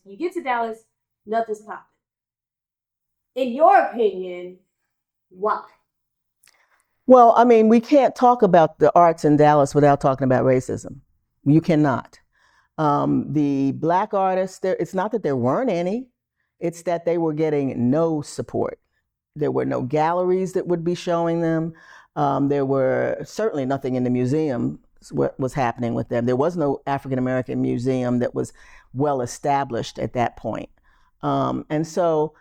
You get to Dallas, nothing's popping. In your opinion, why? Well, I mean, we can't talk about the arts in Dallas without talking about racism. You cannot. The Black artists, it's not that there weren't any, it's that they were getting no support. There were no galleries that would be showing them. There were certainly nothing in the museum what was happening with them. There was no African American museum that was well established at that point. And so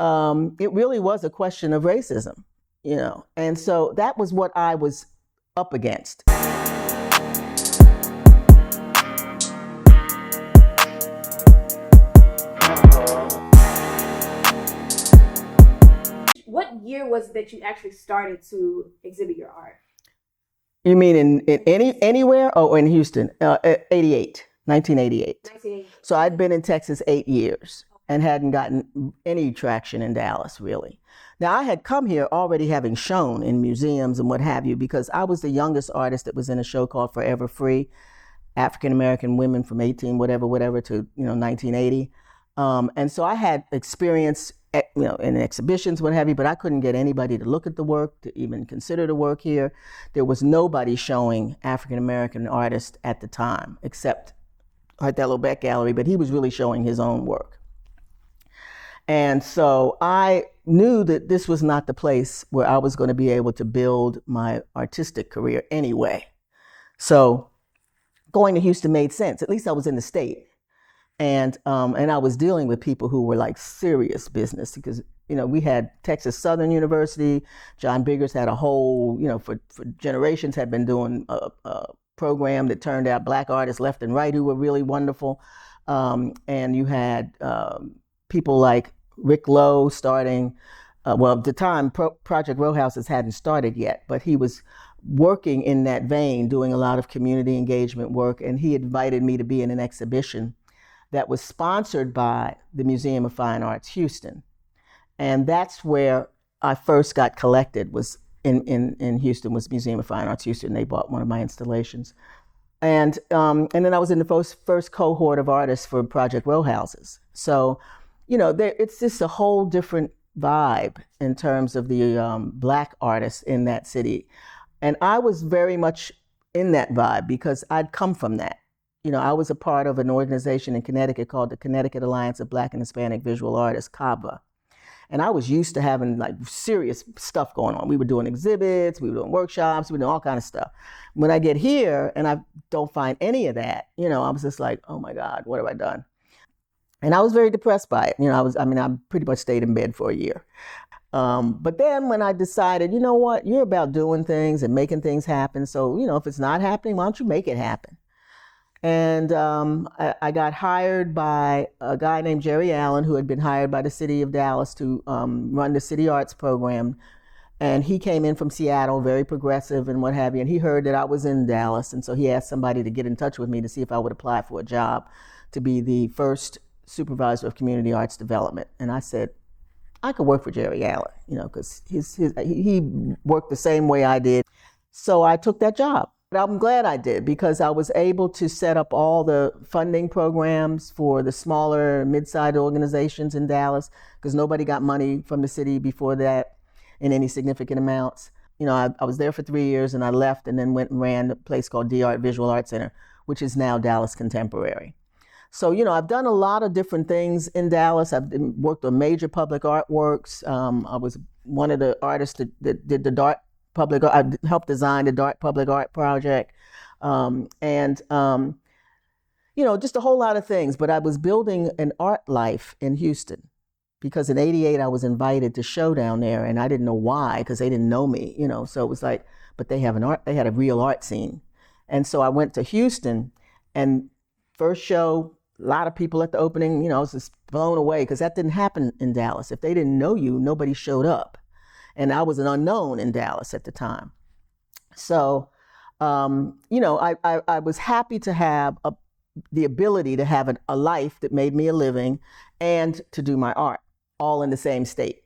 it really was a question of racism, you know. And so that was what I was up against. What year was it that you actually started to exhibit your art? You mean in anywhere? Oh, in Houston, 1988. 1988. So I'd been in Texas 8 years and hadn't gotten any traction in Dallas, really. Now, I had come here already having shown in museums and what have you, because I was the youngest artist that was in a show called Forever Free, African American women from 18 whatever to 1980. And so I had experience in exhibitions, what have you, but I couldn't get anybody to look at the work, to even consider the work here. There was nobody showing African American artists at the time, except Hartello Beck Gallery, but he was really showing his own work. And so I knew that this was not the place where I was going to be able to build my artistic career anyway. So going to Houston made sense. At least I was in the state. And I was dealing with people who were like serious business, because we had Texas Southern University. John Biggers had a whole, for generations had been doing a program that turned out Black artists left and right who were really wonderful. And you had people like Rick Lowe starting, at the time Project Row Houses hadn't started yet, but he was working in that vein, doing a lot of community engagement work. And he invited me to be in an exhibition that was sponsored by the Museum of Fine Arts Houston. And that's where I first got collected, was in Houston, was Museum of Fine Arts Houston. They bought one of my installations. And then I was in the first cohort of artists for Project Row Houses. So, it's just a whole different vibe in terms of the Black artists in that city. And I was very much in that vibe because I'd come from that. I was a part of an organization in Connecticut called the Connecticut Alliance of Black and Hispanic Visual Artists, CAVA. And I was used to having like serious stuff going on. We were doing exhibits, we were doing workshops, we were doing all kinds of stuff. When I get here and I don't find any of that, I was just like, oh my God, what have I done? And I was very depressed by it. I pretty much stayed in bed for a year. But then when I decided, you know what, you're about doing things and making things happen. So, if it's not happening, why don't you make it happen? And I got hired by a guy named Jerry Allen, who had been hired by the city of Dallas to run the city arts program. And he came in from Seattle, very progressive and what have you. And he heard that I was in Dallas. And so he asked somebody to get in touch with me to see if I would apply for a job to be the first supervisor of community arts development. And I said, I could work for Jerry Allen, because he worked the same way I did. So I took that job. But I'm glad I did, because I was able to set up all the funding programs for the smaller, mid-sized organizations in Dallas, because nobody got money from the city before that in any significant amounts. I was there for 3 years and I left and then went and ran a place called D-Art Visual Arts Center, which is now Dallas Contemporary. So, I've done a lot of different things in Dallas. I've worked on major public artworks. I was one of the artists that did the Dart Public Art. I helped design the Dart Public Art Project. Just a whole lot of things. But I was building an art life in Houston, because in '88 I was invited to show down there, and I didn't know why, because they didn't know me, So it was like, but they had a real art scene. And so I went to Houston, and first show, a lot of people at the opening, I was just blown away, because that didn't happen in Dallas. If they didn't know you, nobody showed up. And I was an unknown in Dallas at the time. So, I was happy to have the ability to have a life that made me a living and to do my art all in the same state,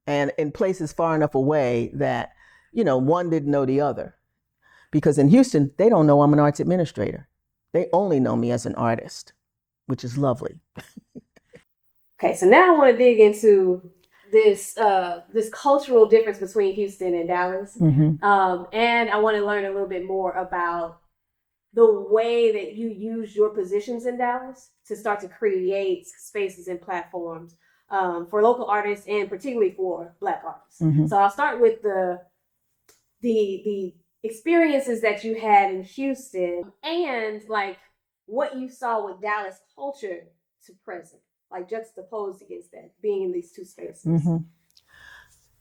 and in places far enough away that, one didn't know the other. Because in Houston, they don't know I'm an arts administrator. They only know me as an artist. which is lovely. Okay, so now I want to dig into this cultural difference between Houston and Dallas, and I want to learn a little bit more about the way that you use your positions in Dallas to start to create spaces and platforms for local artists and particularly for Black artists. So I'll start with the experiences that you had in Houston and like what you saw with Dallas culture to present, like juxtaposed against that, being in these two spaces.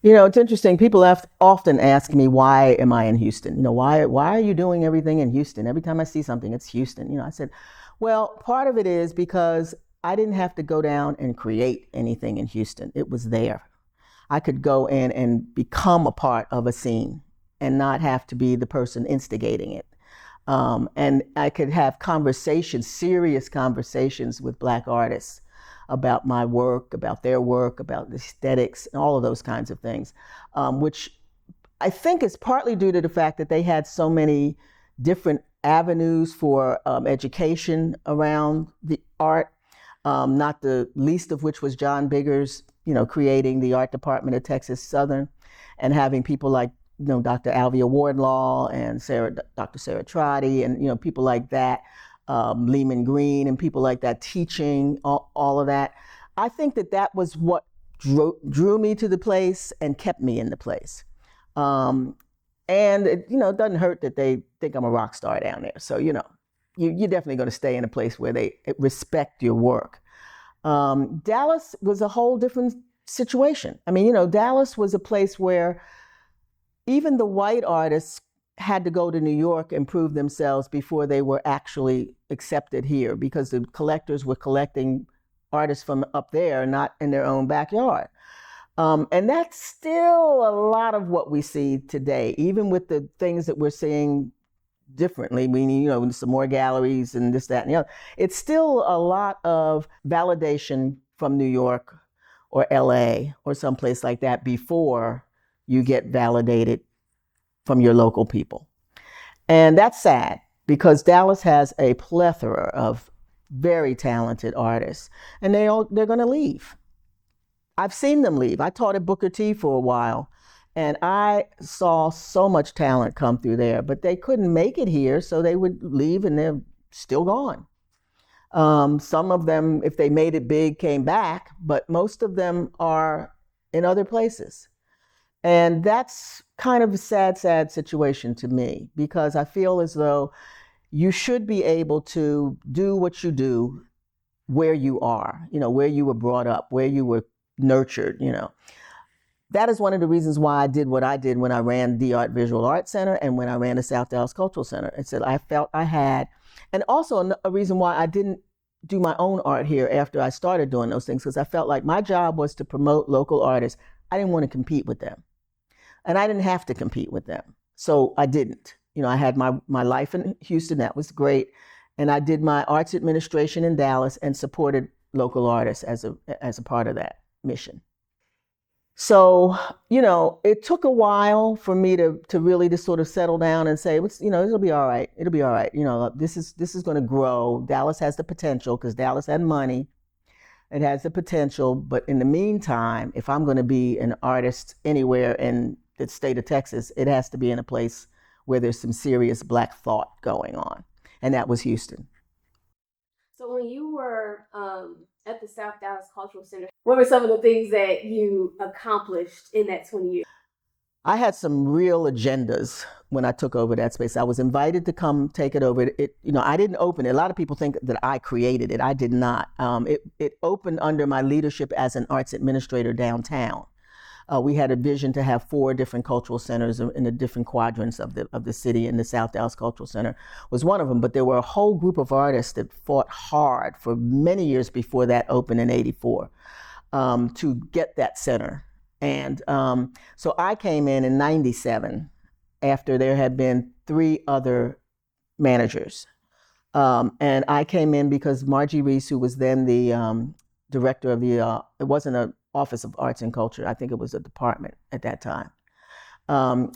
You know, it's interesting. People often ask me, why am I in Houston? You know, why are you doing everything in Houston? Every time I see something, it's Houston. You know, I said, well, part of it is because I didn't have to go down and create anything in Houston. It was there. I could go in and become a part of a scene and not have to be the person instigating it. And I could have conversations, serious conversations with Black artists about my work, about their work, about the aesthetics, and all of those kinds of things, which I think is partly due to the fact that they had so many different avenues for education around the art, not the least of which was John Biggers, you know, creating the art department at Texas Southern and having people like, you know, Dr. Alvia Wardlaw and Dr. Sarah Trotty and, you know, people like that. Lehman Green and people like that teaching all of that. I think that was what drew me to the place and kept me in the place. And it, you know, it doesn't hurt that they think I'm a rock star down there. So, you know, you're definitely going to stay in a place where they respect your work. Dallas was a whole different situation. I mean, you know, Dallas was a place where even the white artists had to go to New York and prove themselves before they were actually accepted here, because the collectors were collecting artists from up there, not in their own backyard. And that's still a lot of what we see today, even with the things that we're seeing differently. We need, you know, some more galleries and this, that, and the other. It's still a lot of validation from New York or LA or someplace like that before you get validated from your local people. And that's sad, because Dallas has a plethora of very talented artists, and they're going to leave. I've seen them leave. I taught at Booker T for a while, and I saw so much talent come through there, but they couldn't make it here, so they would leave and they're still gone. Some of them, if they made it big, came back, but most of them are in other places. And that's kind of a sad situation to me, because I feel as though you should be able to do what you do where you are, you know, where you were brought up, where you were nurtured, you know. That is one of the reasons why I did what I did when I ran the Art Visual Arts Center and when I ran the South Dallas Cultural Center. It's that I felt I had, and also a reason why I didn't do my own art here after I started doing those things, because I felt like my job was to promote local artists. I didn't want to compete with them. And I didn't have to compete with them. So I didn't. You know, I had my life in Houston, that was great. And I did my arts administration in Dallas and supported local artists as a part of that mission. So, you know, it took a while for me to really just sort of settle down and say, you know, it'll be all right. It'll be all right. You know, this is going to grow. Dallas has the potential, because Dallas had money. It has the potential. But in the meantime, if I'm going to be an artist anywhere in the state of Texas, it has to be in a place where there's some serious Black thought going on. And that was Houston. So when you were at the South Dallas Cultural Center, what were some of the things that you accomplished in that 20 years? I had some real agendas when I took over that space. I was invited to come take it over. You know, I didn't open it. A lot of people think that I created it. I did not. It opened under my leadership as an arts administrator downtown. We had a vision to have 4 different cultural centers in the different quadrants of the city, and the South Dallas Cultural Center was one of them. But there were a whole group of artists that fought hard for many years before that opened in '84 to get that center. And so I came in '97 after there had been 3 other managers. And I came in because Margie Reese, who was then the director of the, it wasn't an Office of Arts and Culture, I think it was a department at that time.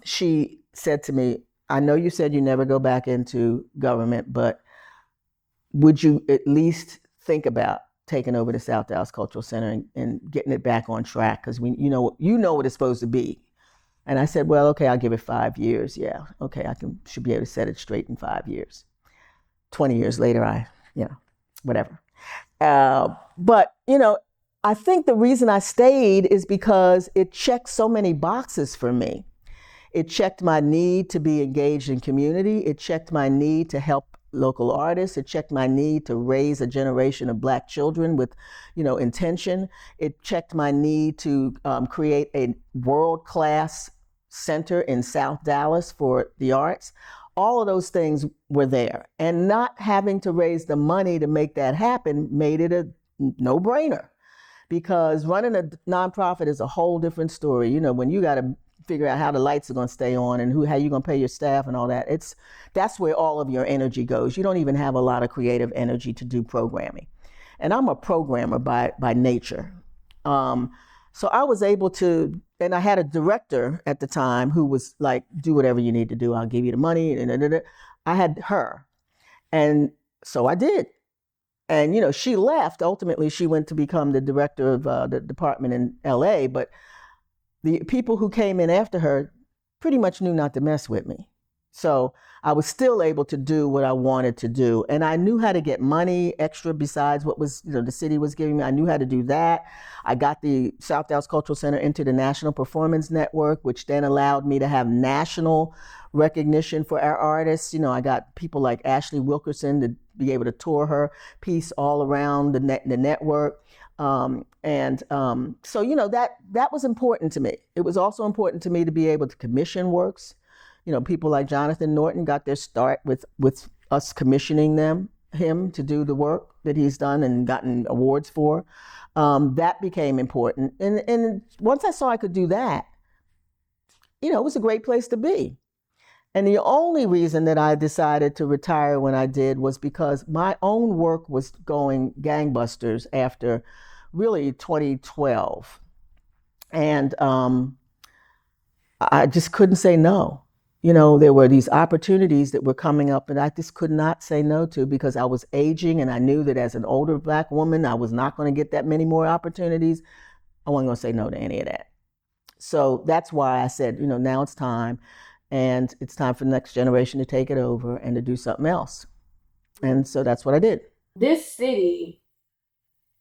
She said to me, I know you said you never go back into government, but would you at least think about taking over the South Dallas Cultural Center and getting it back on track? Because you know what it's supposed to be. And I said, well, okay, I'll give it 5 years. Yeah, okay, should be able to set it straight in 5 years. 20 years later, whatever. But, I think the reason I stayed is because it checked so many boxes for me. It checked my need to be engaged in community. It checked my need to help local artists. It checked my need to raise a generation of Black children with, intention. It checked my need to create a world-class center in South Dallas for the arts. All of those things were there. And not having to raise the money to make that happen made it a no-brainer. Because running a nonprofit is a whole different story. When you got to figure out how the lights are going to stay on and how you're going to pay your staff and all that, that's where all of your energy goes. You don't even have a lot of creative energy to do programming. And I'm a programmer by nature. So I was able to, and I had a director at the time who was like, do whatever you need to do. I'll give you the money. And I had her. And so I did. And, she left. Ultimately, she went to become the director of the department in LA. But the people who came in after her pretty much knew not to mess with me. So I was still able to do what I wanted to do. And I knew how to get money extra besides what was, the city was giving me. I knew how to do that. I got the South Dallas Cultural Center into the National Performance Network, which then allowed me to have national recognition for our artists. I got people like Ashley Wilkerson to be able to tour her piece all around the network. So, that was important to me. It was also important to me to be able to commission works. People like Jonathan Norton got their start with us commissioning him to do the work that he's done and gotten awards for. That became important. And once I saw I could do that, it was a great place to be. And the only reason that I decided to retire when I did was because my own work was going gangbusters after really 2012. And I just couldn't say no. There were these opportunities that were coming up and I just could not say no to because I was aging and I knew that as an older Black woman, I was not going to get that many more opportunities. I wasn't going to say no to any of that. So that's why I said, now it's time. And it's time for the next generation to take it over and to do something else. And so that's what I did. This city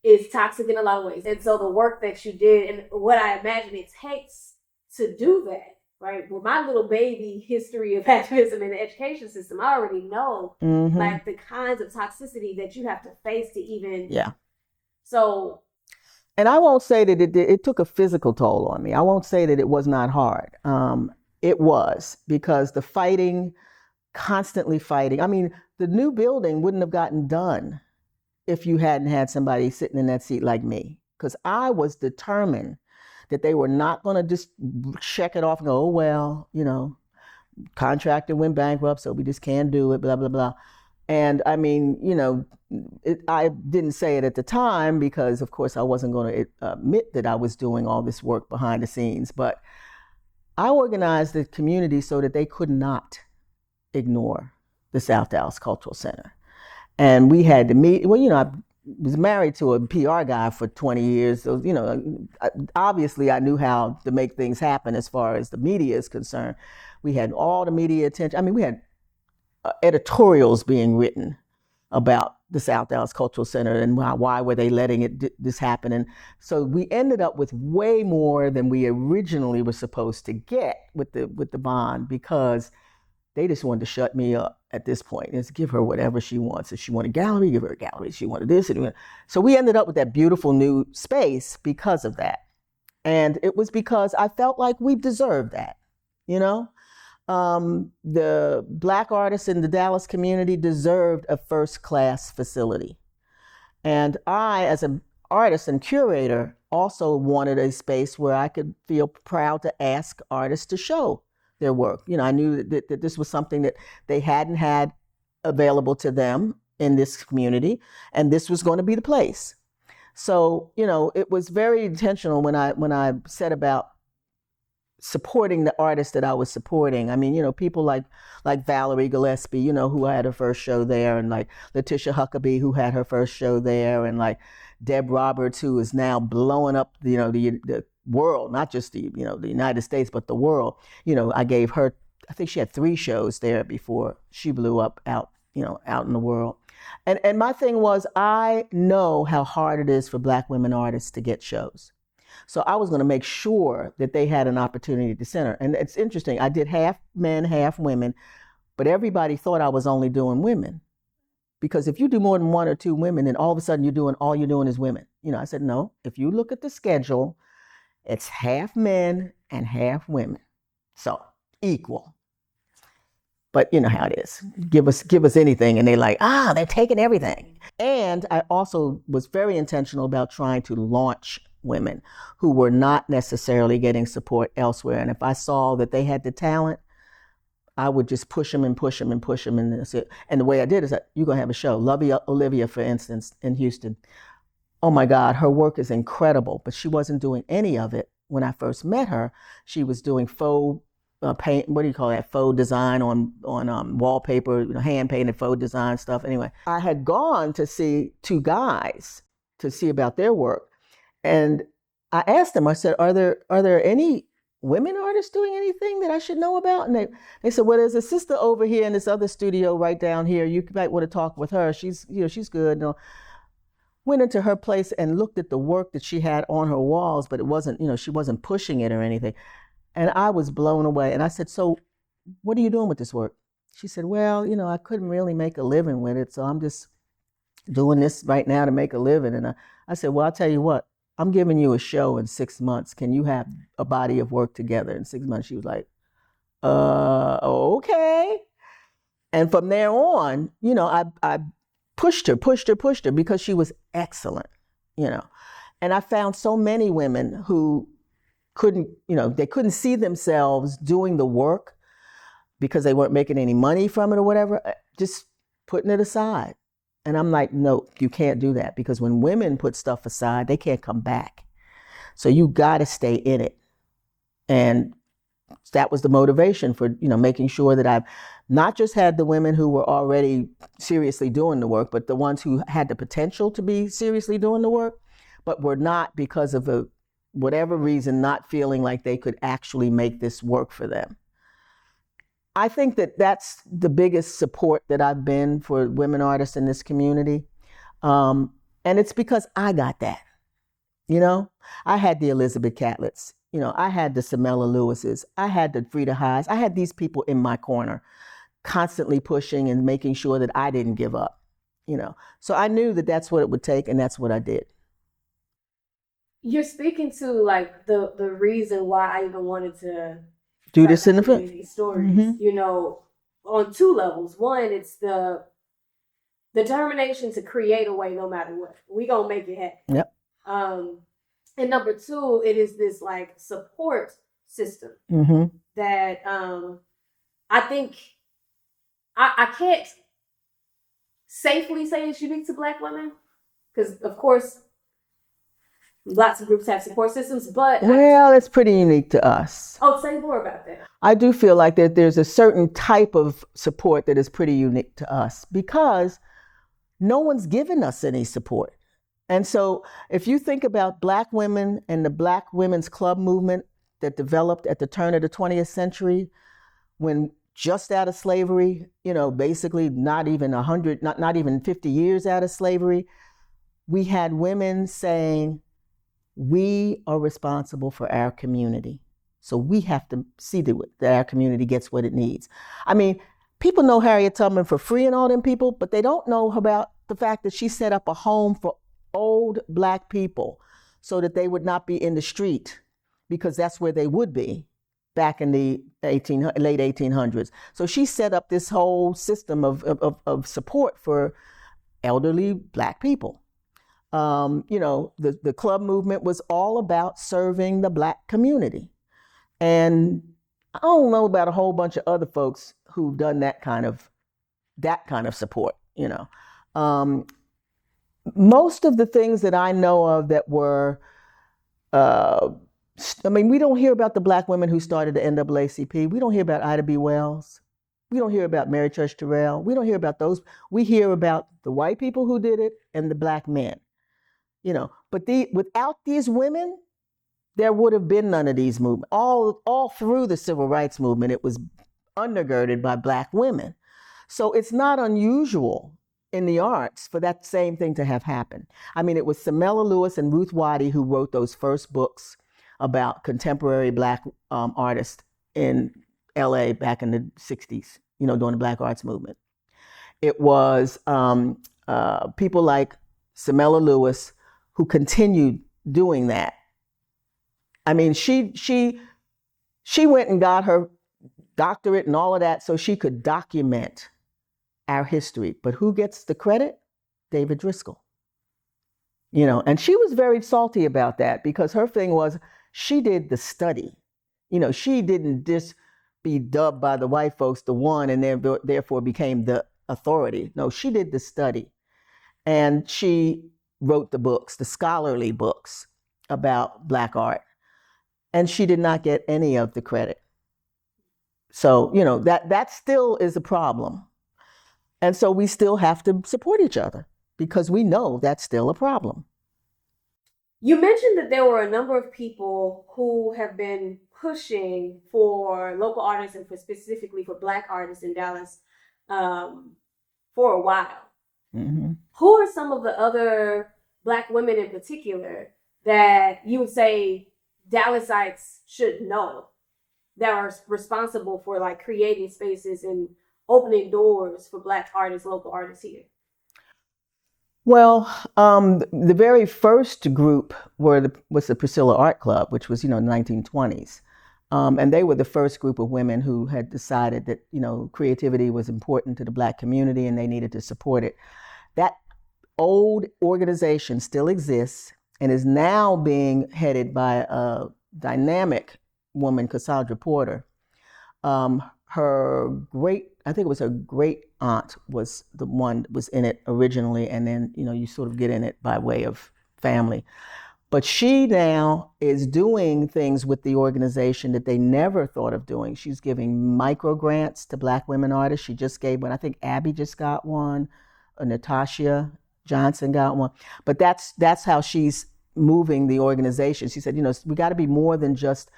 is toxic in a lot of ways. And so the work that you did and what I imagine it takes to do that, right? With my little baby history of activism in the education system, I already know like the kinds of toxicity that you have to face to even. Yeah. So. And I won't say that it took a physical toll on me. I won't say that it was not hard. It was, because the constantly fighting. I mean, the new building wouldn't have gotten done if you hadn't had somebody sitting in that seat like me, because I was determined that they were not going to just check it off and go, oh, well, contractor went bankrupt, so we just can't do it, blah, blah, blah. And I mean, I didn't say it at the time because, of course, I wasn't going to admit that I was doing all this work behind the scenes, but I organized the community so that they could not ignore the South Dallas Cultural Center. And we had to meet, I was married to a PR guy for 20 years. So, obviously I knew how to make things happen as far as the media is concerned. We had all the media attention. I mean, we had editorials being written about the South Dallas Cultural Center and why were they letting this happen. And so we ended up with way more than we originally were supposed to get with the bond, because they just wanted to shut me up at this point. It's give her whatever she wants. If she wanted a gallery, give her a gallery. If she wanted this. So we ended up with that beautiful new space because of that. And it was because I felt like we deserved that, The Black artists in the Dallas community deserved a first-class facility. And I, as an artist and curator, also wanted a space where I could feel proud to ask artists to show their work. I knew that this was something that they hadn't had available to them in this community, and this was going to be the place. So, it was very intentional when I set about supporting the artists that I was supporting. I mean, people like Valerie Gillespie, who had her first show there, and like Letitia Huckabee, who had her first show there, and like Deb Roberts, who is now blowing up, the world, not just the United States, but the world. I gave her, I think she had 3 shows there before she blew up out in the world. And my thing was, I know how hard it is for Black women artists to get shows. So I was going to make sure that they had an opportunity to center. And it's interesting. I did half men, half women, but everybody thought I was only doing women. Because if you do more than 1 or 2 women, then all of a sudden all you're doing is women. I said, no, if you look at the schedule, it's half men and half women. So equal. But you know how it is. Give us anything, and they're like, they're taking everything. And I also was very intentional about trying to launch women who were not necessarily getting support elsewhere. And if I saw that they had the talent, I would just push them and push them and push them. And that's it. And the way I did is that you're going to have a show. Olivia, for instance, in Houston. Oh my God, her work is incredible, but she wasn't doing any of it when I first met her. She was doing faux paint, what do you call that? Faux design on wallpaper, hand painted faux design stuff. Anyway, I had gone to see 2 guys to see about their work. And I asked them, I said, are there any women artists doing anything that I should know about? And they said, well, there's a sister over here in this other studio right down here. You might want to talk with her. She's good. Went into her place and looked at the work that she had on her walls, but it wasn't, she wasn't pushing it or anything. And I was blown away. And I said, so what are you doing with this work? She said, well, I couldn't really make a living with it, so I'm just doing this right now to make a living. And I said, well, I'll tell you what, I'm giving you a show in 6 months. Can you have a body of work together in 6 months? She was like, okay. And from there on, I pushed her because she was excellent, And I found so many women who they couldn't see themselves doing the work because they weren't making any money from it or whatever, just putting it aside. And I'm like, no, you can't do that, because when women put stuff aside, they can't come back. So you got to stay in it. And that was the motivation for, making sure that I've not just had the women who were already seriously doing the work, but the ones who had the potential to be seriously doing the work, but were not, because of whatever reason, not feeling like they could actually make this work for them. I think that that's the biggest support that I've been for women artists in this community. And it's because I got that. I had the Elizabeth Catletts, I had the Samella Lewises, I had the Frida Highs, I had these people in my corner, constantly pushing and making sure that I didn't give up, So I knew that that's what it would take, and that's what I did. You're speaking to like the reason why I even wanted to do this in the film. These stories, on 2 levels. One, it's the determination to create a way no matter what. We gonna make it happen. Yep. And number 2, it is this like support system that I think I can't safely say it's unique to Black women, because of course lots of groups have support systems, but it's pretty unique to us. Oh, say more about that. I do feel like that there's a certain type of support that is pretty unique to us, because no one's given us any support. And so if you think about Black women and the Black women's club movement that developed at the turn of the 20th century, when just out of slavery, basically not even 50 years out of slavery, we had women saying, we are responsible for our community. So we have to see that our community gets what it needs. I mean, people know Harriet Tubman for free and all them people, but they don't know about the fact that she set up a home for old Black people so that they would not be in the street, because that's where they would be back in the late 1800s. So she set up this whole system of support for elderly Black people. The club movement was all about serving the Black community. And I don't know about a whole bunch of other folks who've done that kind of support, Most of the things that I know of that were I mean, we don't hear about the Black women who started the NAACP. We don't hear about Ida B. Wells. We don't hear about Mary Church Terrell. We don't hear about those. We hear about the white people who did it and the Black men. But without these women, there would have been none of these movements. All through the civil rights movement, it was undergirded by Black women. So it's not unusual in the arts for that same thing to have happened. I mean, it was Samella Lewis and Ruth Waddy who wrote those first books about contemporary Black artists in LA back in the 60s, during the Black arts movement. It was people like Samella Lewis who continued doing that. I mean, she went and got her doctorate and all of that so she could document our history. But who gets the credit? David Driscoll. And she was very salty about that because her thing was she did the study. She didn't just be dubbed by the white folks the one and then therefore became the authority. No, she did the study. And she wrote the books, the scholarly books about Black art. And she did not get any of the credit. So, that still is a problem. And so we still have to support each other because we know that's still a problem. You mentioned that there were a number of people who have been pushing for local artists and specifically for Black artists in Dallas for a while. Mm-hmm. Who are some of the other Black women in particular that you would say Dallasites should know that are responsible for creating spaces and opening doors for Black artists, local artists here? Well, the very first group was the Priscilla Art Club, which was, in the 1920s. And they were the first group of women who had decided that, creativity was important to the Black community and they needed to support it. That old organization still exists and is now being headed by a dynamic woman, Cassandra Porter. I think it was her great aunt was the one that was in it originally, and then, you sort of get in it by way of family. But she now is doing things with the organization that they never thought of doing. She's giving micro grants to Black women artists. She just gave one. I think Abby just got one. Natasha Johnson got one. But that's how she's moving the organization. She said, we got to be more than just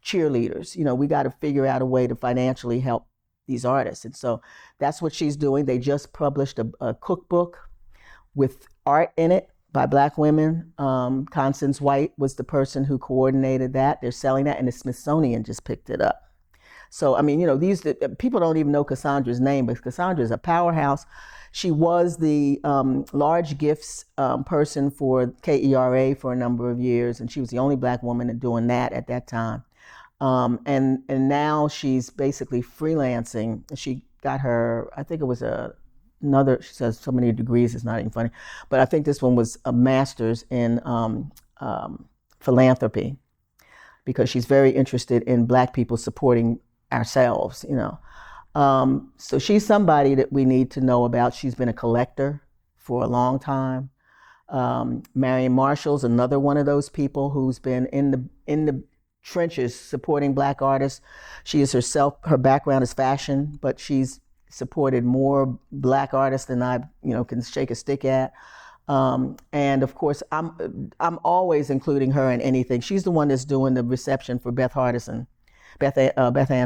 cheerleaders. We got to figure out a way to financially help these artists. And so that's what she's doing. They just published a cookbook with art in it by Black women. Constance White was the person who coordinated that. They're selling that, and the Smithsonian just picked it up. So, I mean, these people don't even know Cassandra's name, but Cassandra is a powerhouse. She was the large gifts person for KERA for a number of years, and she was the only Black woman doing that at that time. And now she's basically freelancing. She got her, I think it was another, she says so many degrees, it's not even funny, but I think this one was a master's in philanthropy because she's very interested in Black people supporting ourselves, So she's somebody that we need to know about. She's been a collector for a long time. Marion Marshall's another one of those people who's been in the trenches supporting Black artists. She is herself, her background is fashion, but she's supported more Black artists than I, can shake a stick at. And of course, I'm always including her in anything. She's the one that's doing the reception for Beth Ann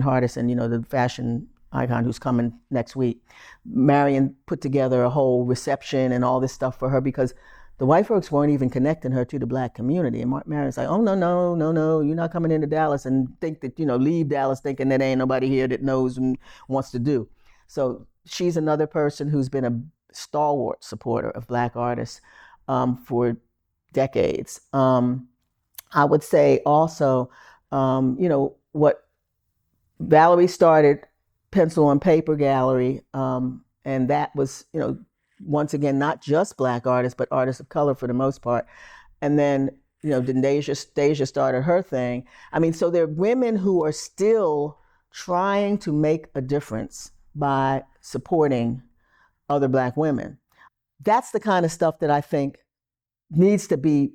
Hardison, the fashion icon who's coming next week. Marion put together a whole reception and all this stuff for her because the white folks weren't even connecting her to the Black community. And Marion's like, oh, no, you're not coming into Dallas and think that, leave Dallas thinking that ain't nobody here that knows and wants to do. So she's another person who's been a stalwart supporter of Black artists for decades. I would say also, what Valerie started Pencil and Paper Gallery, and that was, once again, not just Black artists, but artists of color for the most part. And then, Deja started her thing. I mean, so there are women who are still trying to make a difference by supporting other Black women. That's the kind of stuff that I think needs to be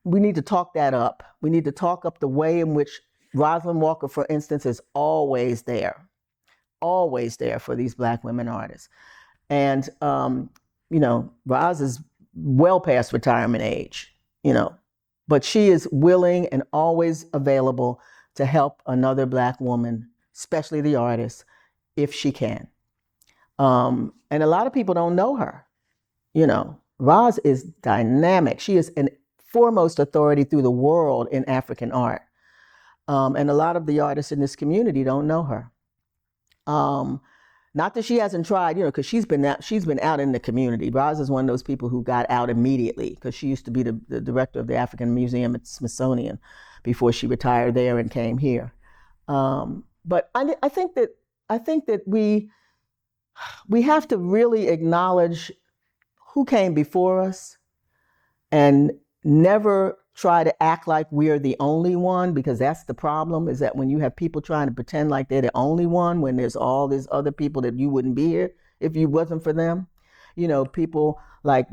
we need to talk that up. We need to talk up the way in which Roz Walker, for instance, is always there for these Black women artists. And, Roz is well past retirement age, but she is willing and always available to help another Black woman, especially the artist, if she can. And a lot of people don't know her. Roz is dynamic. She is an foremost authority through the world in African art. And a lot of the artists in this community don't know her. Not that she hasn't tried, because she's been out in the community. Roz is one of those people who got out immediately, because she used to be the director of the African Museum at Smithsonian before she retired there and came here. But I think that we have to really acknowledge who came before us and never try to act like we're the only one, because that's the problem, is that when you have people trying to pretend like they're the only one, when there's all these other people that you wouldn't be here if you wasn't for them. People like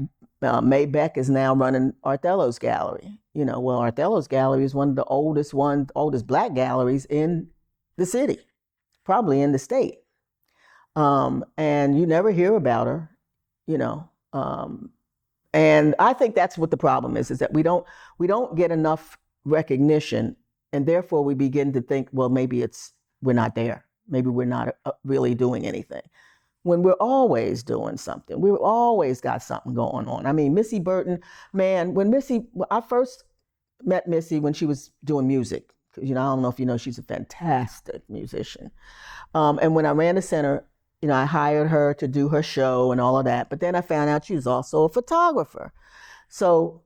Mae Beck is now running Othello's Gallery. Well, Othello's Gallery is one of the oldest Black galleries in the city, probably in the state. And you never hear about her, and I think that's what the problem is that we don't get enough recognition, and therefore we begin to think, well, maybe we're not there. Maybe we're not really doing anything. When we're always doing something, we've always got something going on. I mean, Missy Burton, man, I first met Missy when she was doing music. I don't know if you know, she's a fantastic musician. And when I ran the center, I hired her to do her show and all of that. But then I found out she was also a photographer. So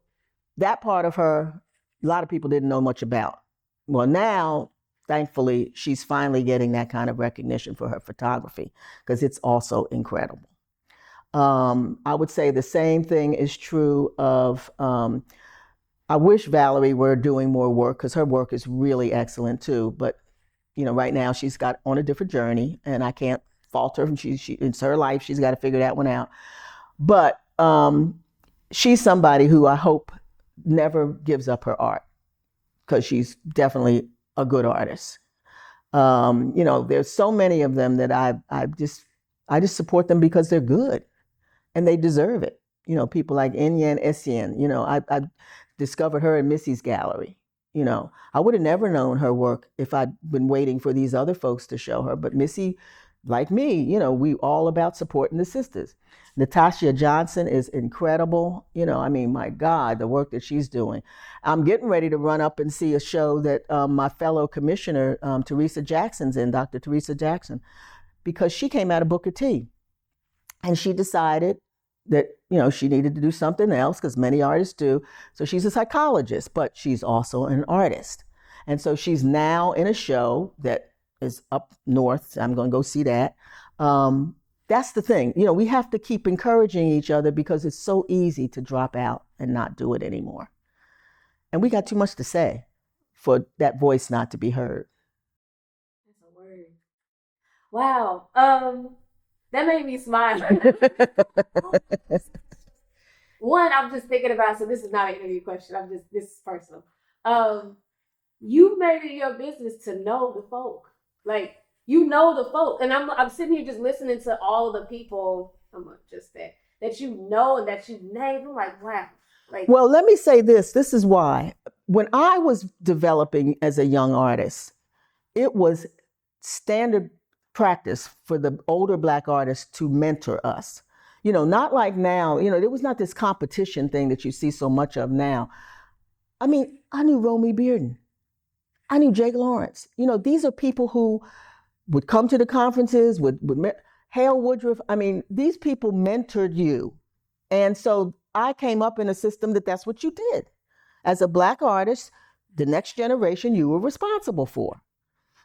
that part of her, a lot of people didn't know much about. Well, now, thankfully, she's finally getting that kind of recognition for her photography, because it's also incredible. I would say the same thing is true of, I wish Valerie were doing more work, because her work is really excellent too. But, right now she's got on a different journey, and I can't fault her. It's her life. She's got to figure that one out. But she's somebody who I hope never gives up her art, because she's definitely a good artist. There's so many of them that I just support them because they're good and they deserve it. People like Enyen Essien. I discovered her in Missy's gallery. I would have never known her work if I'd been waiting for these other folks to show her. But Missy, like me, we all about supporting the sisters. Natasha Johnson is incredible. My God, the work that she's doing. I'm getting ready to run up and see a show that my fellow commissioner, Teresa Jackson's in, Dr. Teresa Jackson, because she came out of Booker T. And she decided that, she needed to do something else, because many artists do. So she's a psychologist, but she's also an artist. And so she's now in a show that is up north. So I'm going to go see that. That's the thing. We have to keep encouraging each other, because it's so easy to drop out and not do it anymore. And we got too much to say for that voice not to be heard. That's a word. Wow. That made me smile. One, I'm just thinking about, so this is not an interview question. This is personal. You made it your business to know the folk. Like, the folk. And I'm sitting here just listening to all the people, that you know and that you named. I'm like, wow. Well, let me say this. This is why. When I was developing as a young artist, it was standard practice for the older Black artists to mentor us. Not like now, there was not this competition thing that you see so much of now. I mean, I knew Romy Bearden. I knew Jake Lawrence. These are people who would come to the conferences, would Hale Woodruff. I mean, these people mentored you. And so I came up in a system that's what you did. As a Black artist, the next generation you were responsible for.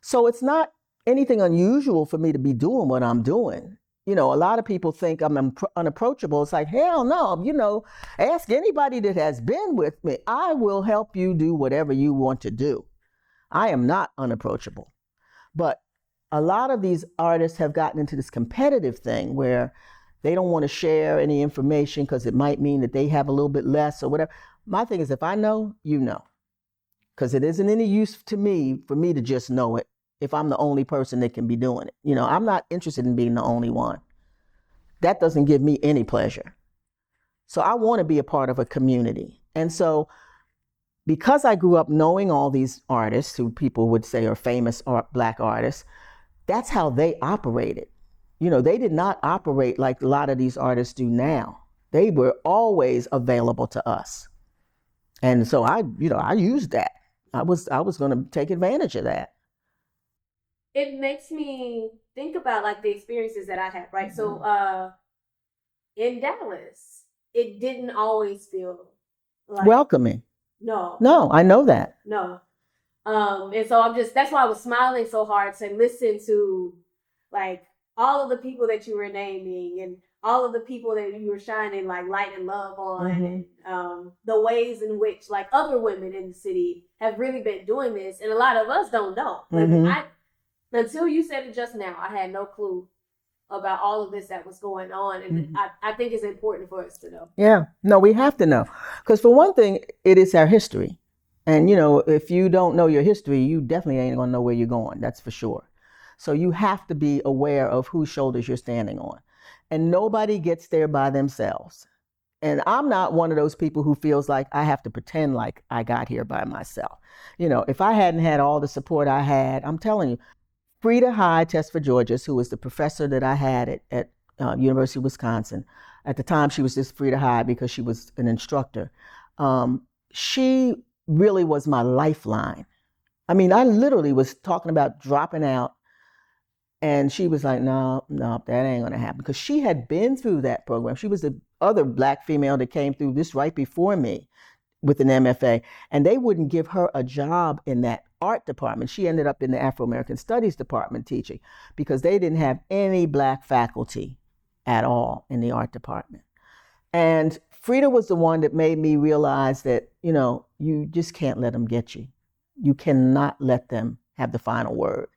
So it's not anything unusual for me to be doing what I'm doing. A lot of people think I'm unapproachable. It's like, hell no, ask anybody that has been with me. I will help you do whatever you want to do. I am not unapproachable. But a lot of these artists have gotten into this competitive thing where they don't want to share any information because it might mean that they have a little bit less or whatever. My thing is, if I know, you know, because it isn't any use to me for me to just know it if I'm the only person that can be doing it. You know, I'm not interested in being the only one. That doesn't give me any pleasure. So I want to be a part of a community. And so because I grew up knowing all these artists who people would say are famous Black artists, that's how they operated. You know, they did not operate like a lot of these artists do now. They were always available to us. And so I used that. I was going to take advantage of that. It makes me think about like the experiences that I had, right? Mm-hmm. So in Dallas, it didn't always feel like welcoming. No, I know that. No. And so that's why I was smiling so hard to listen to like all of the people that you were naming and all of the people that you were shining like light and love on, and the ways in which like other women in the city have really been doing this, and a lot of us don't know. Like until you said it just now, I had no clue about all of this that was going on, and I think it's important for us to know. Yeah, no, we have to know, because for one thing, it is our history, and you know, if you don't know your history, you definitely ain't gonna know where you're going. That's for sure. So you have to be aware of whose shoulders you're standing on. And nobody gets there by themselves. And I'm not one of those people who feels like I have to pretend like I got here by myself. You know, if I hadn't had all the support I had, I'm telling you, Frida Hyde Tesfa-Georges, who was the professor that I had at University of Wisconsin. At the time, she was just Frida Hyde because she was an instructor. She really was my lifeline. I mean, I literally was talking about dropping out, and she was like, no, that ain't going to happen. Because she had been through that program. She was the other Black female that came through this right before me with an MFA. And they wouldn't give her a job in that art department. She ended up in the Afro-American Studies department teaching because they didn't have any Black faculty at all in the art department. And Frida was the one that made me realize that, you know, you just can't let them get you. You cannot let them have the final word.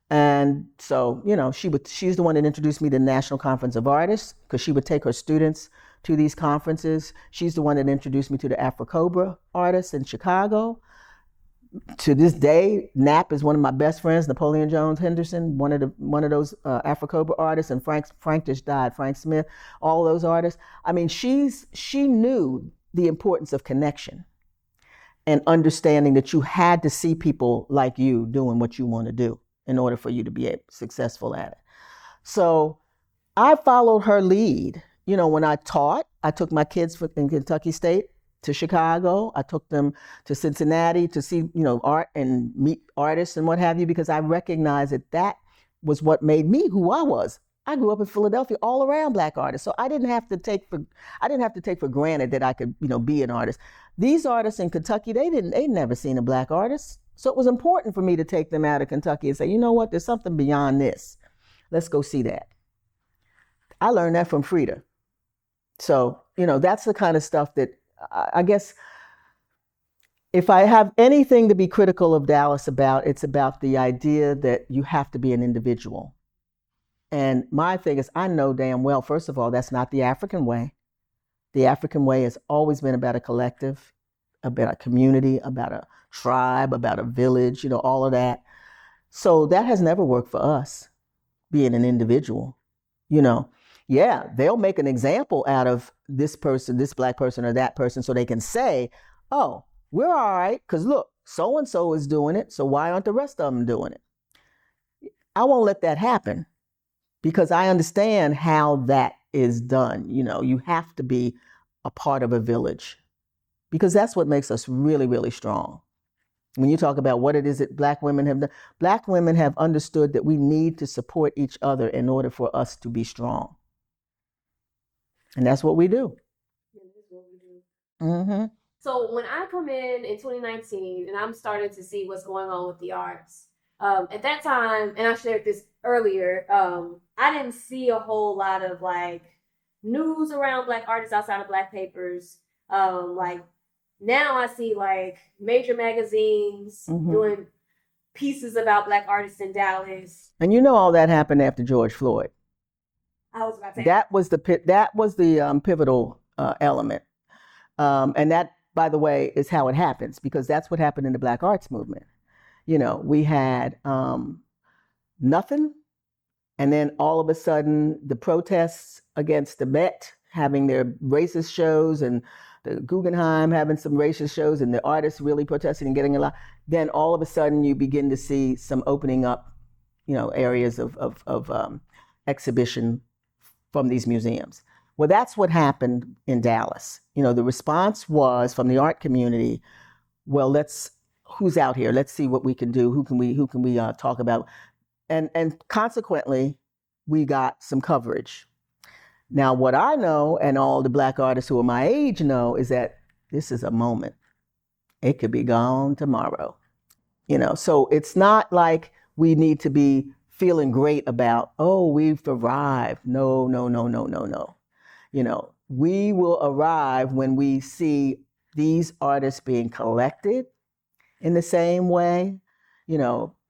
And so, you know, she's the one that introduced me to the National Conference of Artists, because she would take her students to these conferences. She's the one that introduced me to the Afro-Cobra artists in Chicago. To this day, Nap is one of my best friends, Napoleon Jones Henderson, one of those Afro-Cobra artists, and Frank just died, Frank Smith, all those artists. I mean, she knew the importance of connection and understanding that you had to see people like you doing what you want to do in order for you to be successful at it. So I followed her lead. You know, when I taught, I took my kids in Kentucky State to Chicago. I took them to Cincinnati to see, you know, art and meet artists and what have you, because I recognized that was what made me who I was. I grew up in Philadelphia, all around Black artists. So I didn't have to take for granted that I could, you know, be an artist. These artists in Kentucky, they'd never seen a Black artist. So it was important for me to take them out of Kentucky and say, you know what, there's something beyond this. Let's go see that. I learned that from Frida. So, you know, that's the kind of stuff that I guess if I have anything to be critical of Dallas about, it's about the idea that you have to be an individual. And my thing is, I know damn well, first of all, that's not the African way. The African way has always been about a collective, about a community, about a tribe, about a village, you know, all of that. So that has never worked for us, being an individual. You know, yeah, they'll make an example out of this person, this Black person or that person, so they can say, oh, we're all right, because look, so-and-so is doing it, so why aren't the rest of them doing it? I won't let that happen, because I understand how that is done. You know, you have to be a part of a village, because that's what makes us really, really strong. When you talk about what it is that Black women have done, Black women have understood that we need to support each other in order for us to be strong. And that's what we do. That is what we do. Mm-hmm. So when I come in 2019 and I'm starting to see what's going on with the arts, at that time, and I shared this earlier, I didn't see a whole lot of like news around Black artists outside of Black papers. Like now I see like major magazines doing pieces about Black artists in Dallas. And you know all that happened after George Floyd. I was about to say that was the pivotal element, and that by the way, is how it happens, because that's what happened in the Black Arts Movement. We had nothing, and then all of a sudden the protests against the Met having their racist shows, and the Guggenheim having some racist shows, and the artists really protesting and getting a lot. Then all of a sudden you begin to see some opening up, areas of exhibition from these museums. Well, that's what happened in Dallas. The response was from the art community, well, who's out here? Let's see what we can do. Who can we talk about? And consequently, we got some coverage. Now, what I know, and all the Black artists who are my age know, is that this is a moment. It could be gone tomorrow. So it's not like we need to be feeling great about, oh, we've arrived. No. We will arrive when we see these artists being collected in the same way,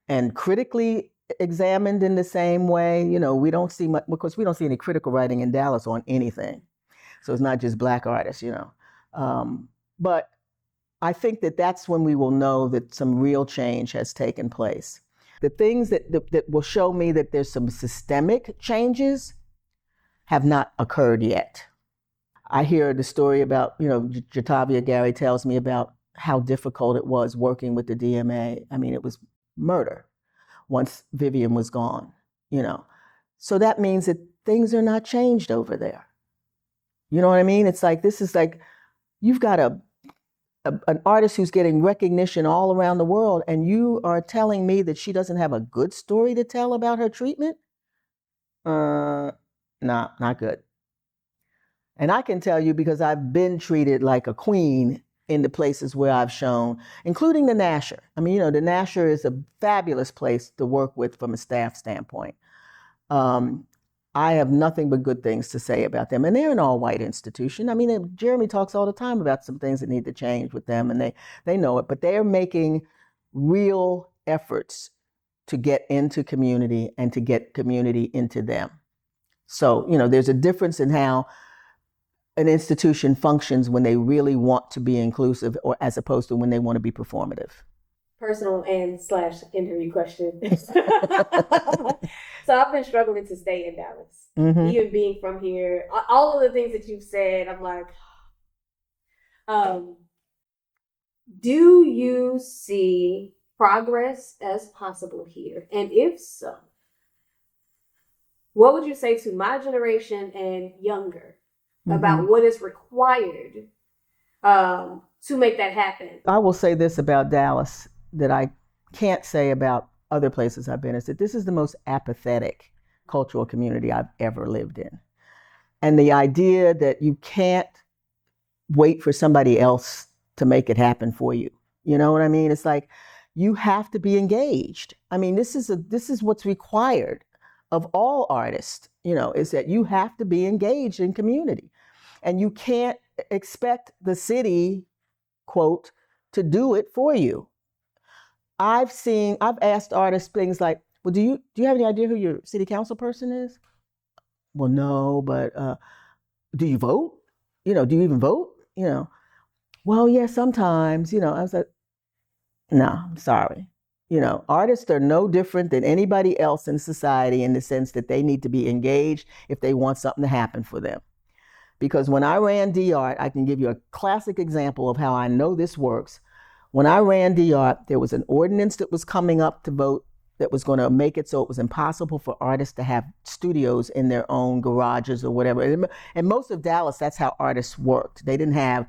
and critically examined in the same way. We don't see much, because we don't see any critical writing in Dallas on anything. So it's not just Black artists, But I think that that's when we will know that some real change has taken place. The things that will show me that there's some systemic changes have not occurred yet. I hear the story about, Jatavia Gary tells me about how difficult it was working with the DMA. I mean, it was murder once Vivian was gone, So that means that things are not changed over there. You know what I mean? It's like, this is like, you've got an artist who's getting recognition all around the world, and you are telling me that she doesn't have a good story to tell about her treatment? Nah, not good. And I can tell you, because I've been treated like a queen in the places where I've shown, including the Nasher. I mean, the Nasher is a fabulous place to work with from a staff standpoint. I have nothing but good things to say about them. And they're an all-white institution. I mean, Jeremy talks all the time about some things that need to change with them, and they know it. But they're making real efforts to get into community and to get community into them. So, there's a difference in how an institution functions when they really want to be inclusive, or as opposed to when they want to be performative. Personal and / interview question. So I've been struggling to stay in Dallas. Mm-hmm. Even being from here, all of the things that you've said, I'm like, do you see progress as possible here? And if so, what would you say to my generation and younger about what is required to make that happen? I will say this about Dallas that I can't say about other places I've been, is that this is the most apathetic cultural community I've ever lived in. And the idea that you can't wait for somebody else to make it happen for you. You know what I mean? It's like, you have to be engaged. I mean, this is what's required of all artists, is that you have to be engaged in community. And you can't expect the city, quote, to do it for you. I've asked artists things like, well, do you have any idea who your city council person is? Well, no, but do you vote? Do you even vote? Well, yeah, sometimes, I was like, no, I'm sorry. Artists are no different than anybody else in society, in the sense that they need to be engaged if they want something to happen for them. Because when I ran D-Art, I can give you a classic example of how I know this works. When I ran D-Art, there was an ordinance that was coming up to vote that was going to make it so it was impossible for artists to have studios in their own garages or whatever. And most of Dallas, that's how artists worked. They didn't have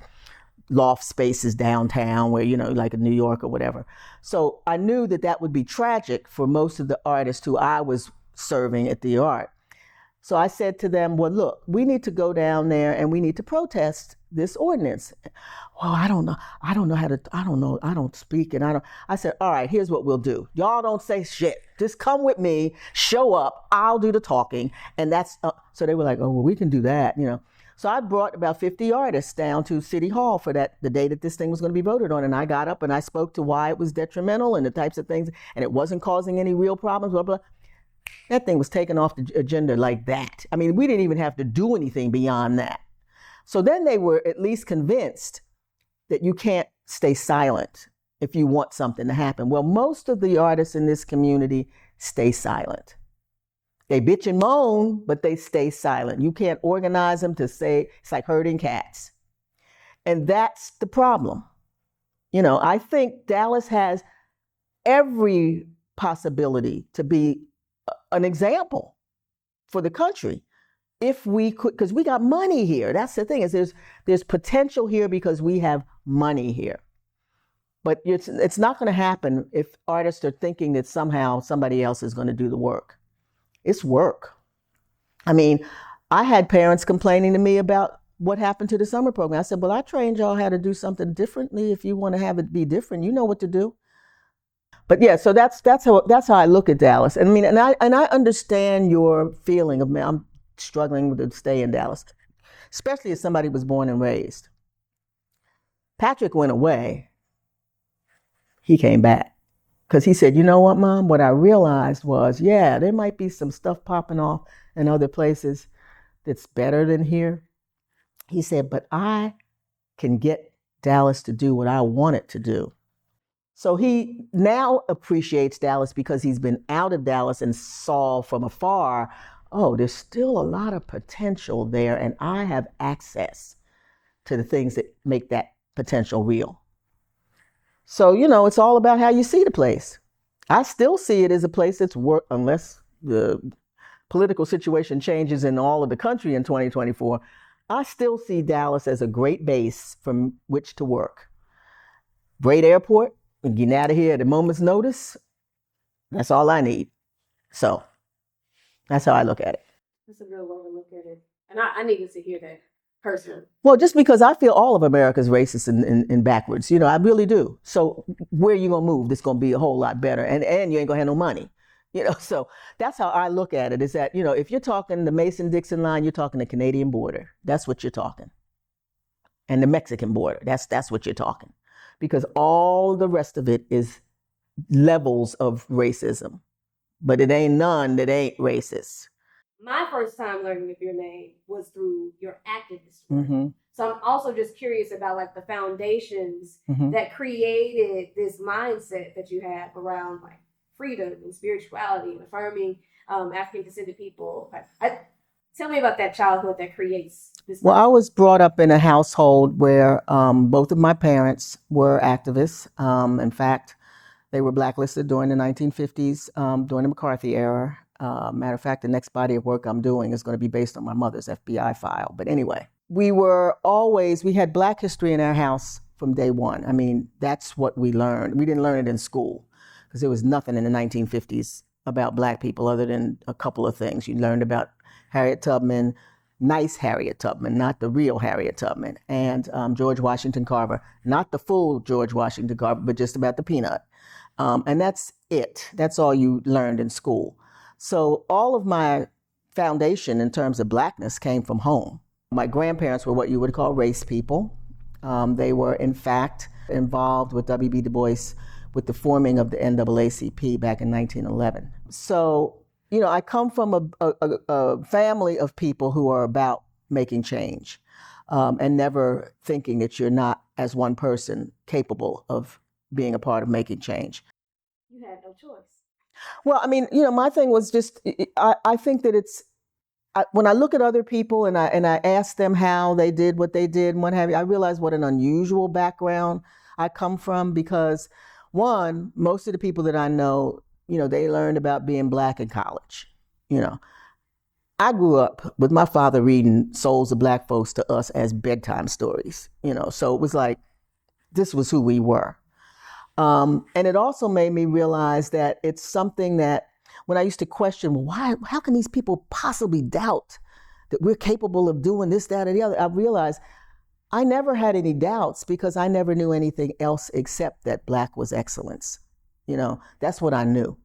loft spaces downtown where, like in New York or whatever. So I knew that would be tragic for most of the artists who I was serving at D-Art. So I said to them, well, look, we need to go down there and we need to protest this ordinance. Well, I don't know how to, I don't speak, and I said, all right, here's what we'll do. Y'all don't say shit. Just come with me, show up, I'll do the talking. And that's, so they were like, oh, well, we can do that, So I brought about 50 artists down to City Hall for the day that this thing was going to be voted on. And I got up and I spoke to why it was detrimental and the types of things, and it wasn't causing any real problems, blah, blah. That thing was taken off the agenda like that. I mean, we didn't even have to do anything beyond that. So then they were at least convinced that you can't stay silent if you want something to happen. Well, most of the artists in this community stay silent. They bitch and moan, but they stay silent. You can't organize them to say, it's like herding cats. And that's the problem. I think Dallas has every possibility to be an example for the country if we could, because we got money here. That's the thing, is there's potential here because we have money here. But it's not going to happen if artists are thinking that somehow somebody else is going to do the work. It's work. I mean, I had parents complaining to me about what happened to the summer program. I said, well, I trained y'all how to do something differently. If you want to have it be different, you know what to do. But yeah, so that's how I look at Dallas. And I mean, and I understand your feeling of, man, I'm struggling to stay in Dallas, especially as somebody was born and raised. Patrick went away. He came back. Because he said, you know what, Mom? What I realized was, yeah, there might be some stuff popping off in other places that's better than here. He said, but I can get Dallas to do what I want it to do. So he now appreciates Dallas because he's been out of Dallas and saw from afar, oh, there's still a lot of potential there, and I have access to the things that make that potential real. So, it's all about how you see the place. I still see it as a place that's work, unless the political situation changes in all of the country in 2024. I still see Dallas as a great base from which to work. Great airport, getting out of here at a moment's notice. That's all I need. So that's how I look at it. That's a good way to look at it. And I needed to hear that. Personally. Well, just because I feel all of America's racist and backwards, I really do. So where are you gonna move? That's gonna be a whole lot better, and you ain't gonna have no money, So that's how I look at it. Is that if you're talking the Mason-Dixon line, you're talking the Canadian border. That's what you're talking, and the Mexican border. That's what you're talking, because all the rest of it is levels of racism, but it ain't none that ain't racist. My first time learning of your name was through your activist work. Mm-hmm. So I'm also just curious about like the foundations that created this mindset that you have around like freedom and spirituality and affirming African descended people. Tell me about that childhood that creates this. Well, I was brought up in a household where both of my parents were activists. In fact, they were blacklisted during the 1950s, during the McCarthy era. Matter of fact, the next body of work I'm doing is going to be based on my mother's FBI file. But anyway, we had Black history in our house from day one. I mean, that's what we learned. We didn't learn it in school because there was nothing in the 1950s about Black people other than a couple of things. You learned about Harriet Tubman, nice Harriet Tubman, not the real Harriet Tubman, and George Washington Carver, not the full George Washington Carver, but just about the peanut. And that's it. That's all you learned in school. So all of my foundation in terms of Blackness came from home. My grandparents were what you would call race people. They were, in fact, involved with W.B. Du Bois with the forming of the NAACP back in 1911. So, I come from a family of people who are about making change and never thinking that you're not, as one person, capable of being a part of making change. You had no choice. Well, I mean, my thing was just, I think that when I look at other people and I ask them how they did what they did and what have you, I realize what an unusual background I come from because, one, most of the people that I know, they learned about being Black in college. I grew up with my father reading Souls of Black Folks to us as bedtime stories, so it was like, this was who we were. And it also made me realize that it's something that when I used to question, well, how can these people possibly doubt that we're capable of doing this, that, or the other? I realized I never had any doubts because I never knew anything else except that Black was excellence. That's what I knew.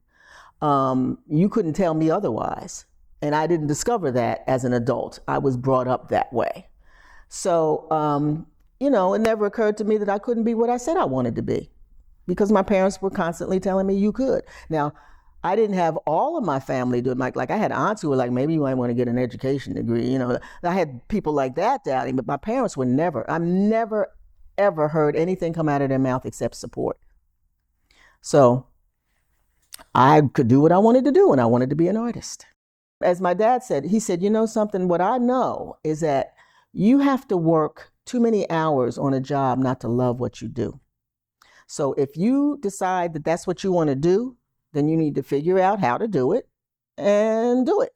You couldn't tell me otherwise. And I didn't discover that as an adult. I was brought up that way. So, it never occurred to me that I couldn't be what I said I wanted to be. Because my parents were constantly telling me you could. Now, I didn't have all of my family doing like I had aunts who were like, maybe you might want to get an education degree. I had people like that doubting, but my parents were never, I'm never, ever heard anything come out of their mouth except support. So I could do what I wanted to do, and I wanted to be an artist. As my dad said, he said, you know something, what I know is that you have to work too many hours on a job not to love what you do. So if you decide that that's what you want to do, then you need to figure out how to do it and do it.